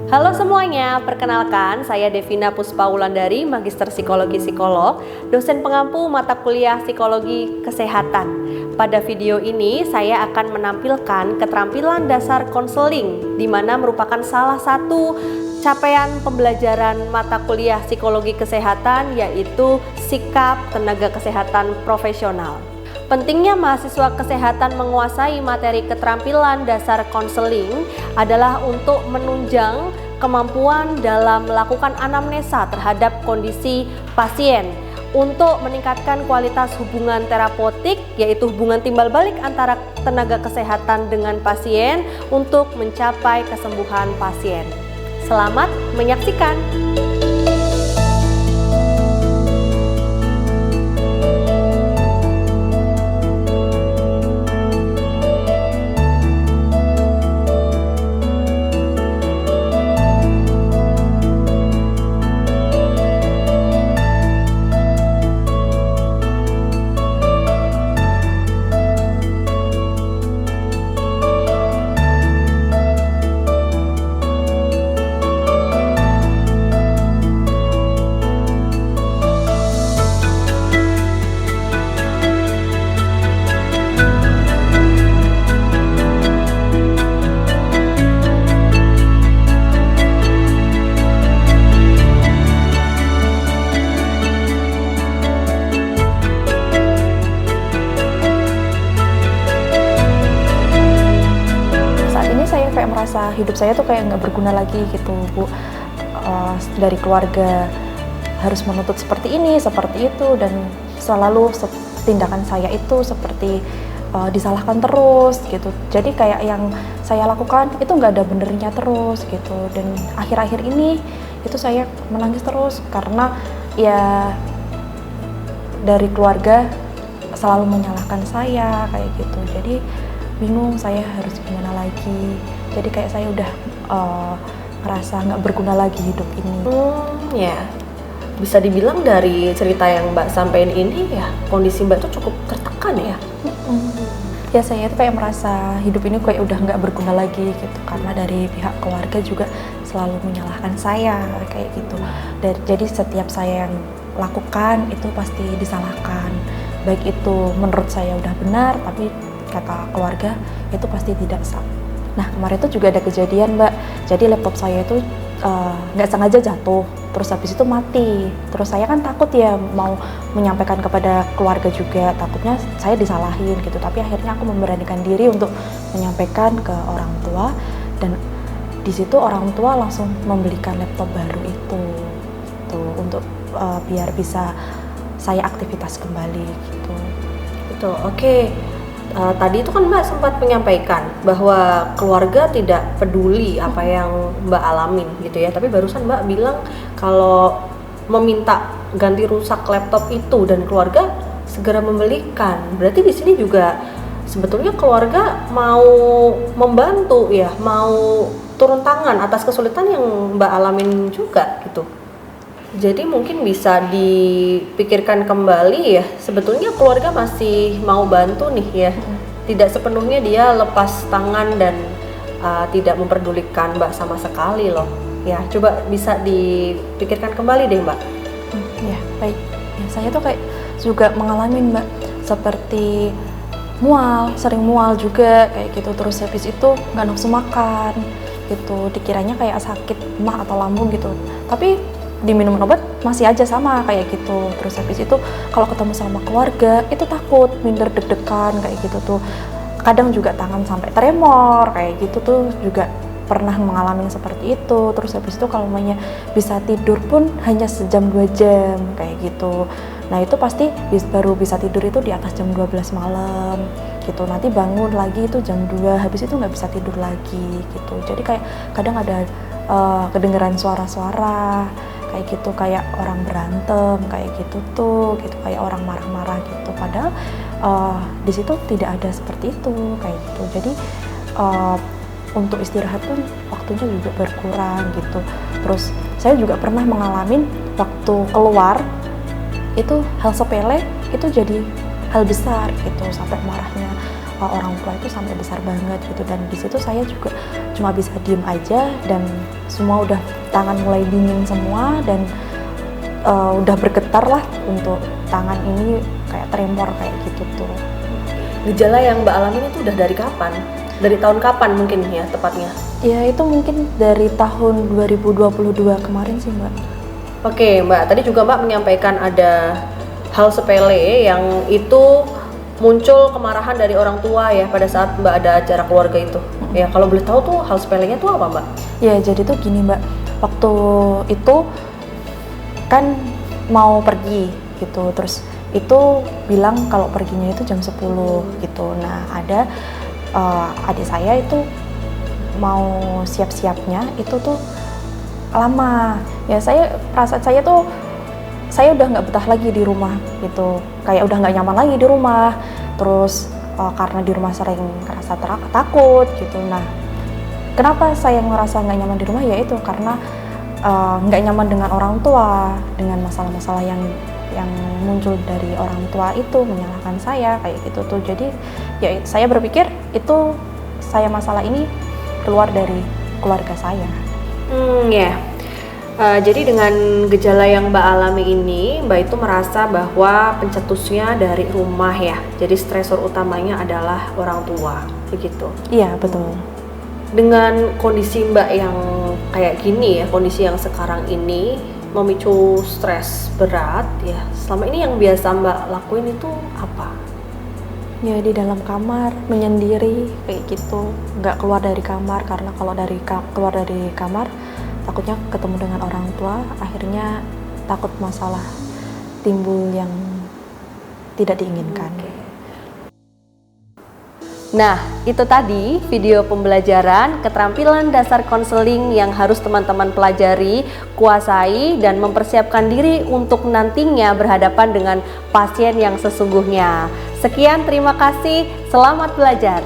Halo semuanya, perkenalkan saya Devina Puspaulandari, Magister Psikologi Psikolog, dosen pengampu mata kuliah Psikologi Kesehatan. Pada video ini saya akan menampilkan keterampilan dasar konseling, di mana merupakan salah satu capaian pembelajaran mata kuliah Psikologi Kesehatan, yaitu sikap tenaga kesehatan profesional. Pentingnya mahasiswa kesehatan menguasai materi keterampilan dasar konseling adalah untuk menunjang kemampuan dalam melakukan anamnesa terhadap kondisi pasien untuk meningkatkan kualitas hubungan terapeutik, yaitu hubungan timbal balik antara tenaga kesehatan dengan pasien untuk mencapai kesembuhan pasien. Selamat menyaksikan. Merasa hidup saya tuh kayak nggak berguna lagi gitu, Bu. Dari keluarga harus menuntut seperti ini, seperti itu, dan selalu tindakan saya itu seperti disalahkan terus gitu. Jadi kayak yang saya lakukan itu nggak ada benernya terus gitu. Dan akhir-akhir ini itu saya menangis terus karena ya dari keluarga selalu menyalahkan saya kayak gitu. Jadi bingung saya harus gimana lagi. Jadi kayak saya udah ngerasa nggak berguna lagi hidup ini. Ya, bisa dibilang dari cerita yang Mbak sampaikan ini ya, kondisi Mbak tuh cukup tertekan ya. Ya saya tuh kayak merasa hidup ini kayak udah nggak berguna lagi gitu, karena dari pihak keluarga juga selalu menyalahkan saya kayak gitu. Jadi setiap saya yang lakukan itu pasti disalahkan, baik itu menurut saya udah benar, tapi kata keluarga itu pasti tidak sah. Nah kemarin itu juga ada kejadian, Mbak. Jadi laptop saya itu nggak sengaja jatuh, terus habis itu mati. Terus saya kan takut ya mau menyampaikan kepada keluarga juga, takutnya saya disalahin gitu. Tapi akhirnya aku memberanikan diri untuk menyampaikan ke orang tua, dan di situ orang tua langsung membelikan laptop baru itu tuh untuk biar bisa saya aktivitas kembali gitu. Betul, oke. Tadi itu kan Mbak sempat menyampaikan bahwa keluarga tidak peduli apa yang Mbak alamin gitu ya, tapi barusan Mbak bilang kalau meminta ganti rusak laptop itu dan keluarga segera membelikan. Berarti di sini juga sebetulnya keluarga mau membantu ya, mau turun tangan atas kesulitan yang Mbak alamin juga gitu. Jadi mungkin bisa dipikirkan kembali ya, sebetulnya keluarga masih mau bantu nih ya, tidak sepenuhnya dia lepas tangan dan tidak memperdulikan Mbak sama sekali loh. Ya, coba bisa dipikirkan kembali deh Mbak. Ya, baik. Ya, saya tuh kayak juga mengalami Mbak, seperti mual, sering mual juga kayak gitu, terus habis itu nggak nafsu makan gitu, dikiranya kayak sakit mah atau lambung gitu. Tapi diminum obat masih aja sama kayak gitu. Terus habis itu kalau ketemu sama keluarga itu takut, minder, deg-degan kayak gitu tuh. Kadang juga tangan sampai tremor kayak gitu tuh, juga pernah mengalami seperti itu. Terus habis itu kalau namanya bisa tidur pun hanya sejam 2 jam kayak gitu. Nah itu pasti baru bisa tidur itu di atas jam 12 malam gitu. Nanti bangun lagi itu jam 2, habis itu nggak bisa tidur lagi gitu. Jadi kayak kadang ada kedengeran suara-suara kayak gitu, kayak orang berantem kayak gitu tuh, gitu kayak orang marah-marah gitu. Padahal di situ tidak ada seperti itu kayak gitu. Jadi untuk istirahat pun waktunya juga berkurang gitu. Terus saya juga pernah mengalami waktu keluar itu hal sepele itu jadi hal besar gitu, sampai marahnya orang tua itu sampai besar banget gitu. Dan di situ saya juga cuma bisa diem aja, dan semua udah tangan mulai dingin semua, dan udah bergetar lah untuk tangan ini, kayak tremor kayak gitu tuh. Gejala yang Mbak alamin itu udah dari kapan? Dari tahun kapan mungkin ya tepatnya? Ya itu mungkin dari tahun 2022 kemarin sih Mbak. Oke Mbak, tadi juga Mbak menyampaikan ada hal sepele yang itu muncul kemarahan dari orang tua ya pada saat Mbak ada acara keluarga itu. Ya kalau boleh tahu tuh hal sepelenya tuh apa Mbak? Ya jadi tuh gini Mbak, waktu itu kan mau pergi gitu, terus itu bilang kalau perginya itu jam 10 gitu. Nah ada adik saya itu mau siap-siapnya itu tuh lama ya. Perasaan saya tuh, saya udah nggak betah lagi di rumah gitu, kayak udah nggak nyaman lagi di rumah. Terus karena di rumah sering ngerasa takut gitu. Nah kenapa saya ngerasa nggak nyaman di rumah, ya itu karena nggak nyaman dengan orang tua, dengan masalah-masalah yang muncul dari orang tua itu menyalahkan saya kayak gitu tuh. Jadi ya saya berpikir itu masalah ini keluar dari keluarga saya. Ya. Jadi dengan gejala yang Mbak alami ini, Mbak itu merasa bahwa pencetusnya dari rumah ya. Jadi stresor utamanya adalah orang tua, begitu. Iya, betul. Dengan kondisi Mbak yang kayak gini ya, kondisi yang sekarang ini memicu stres berat ya. Selama ini yang biasa Mbak lakuin itu apa? Ya di dalam kamar menyendiri kayak gitu, nggak keluar dari kamar, karena kalau keluar dari kamar takutnya ketemu dengan orang tua, akhirnya takut masalah timbul yang tidak diinginkan. Nah, itu tadi video pembelajaran keterampilan dasar konseling yang harus teman-teman pelajari, kuasai, dan mempersiapkan diri untuk nantinya berhadapan dengan pasien yang sesungguhnya. Sekian, terima kasih, selamat belajar.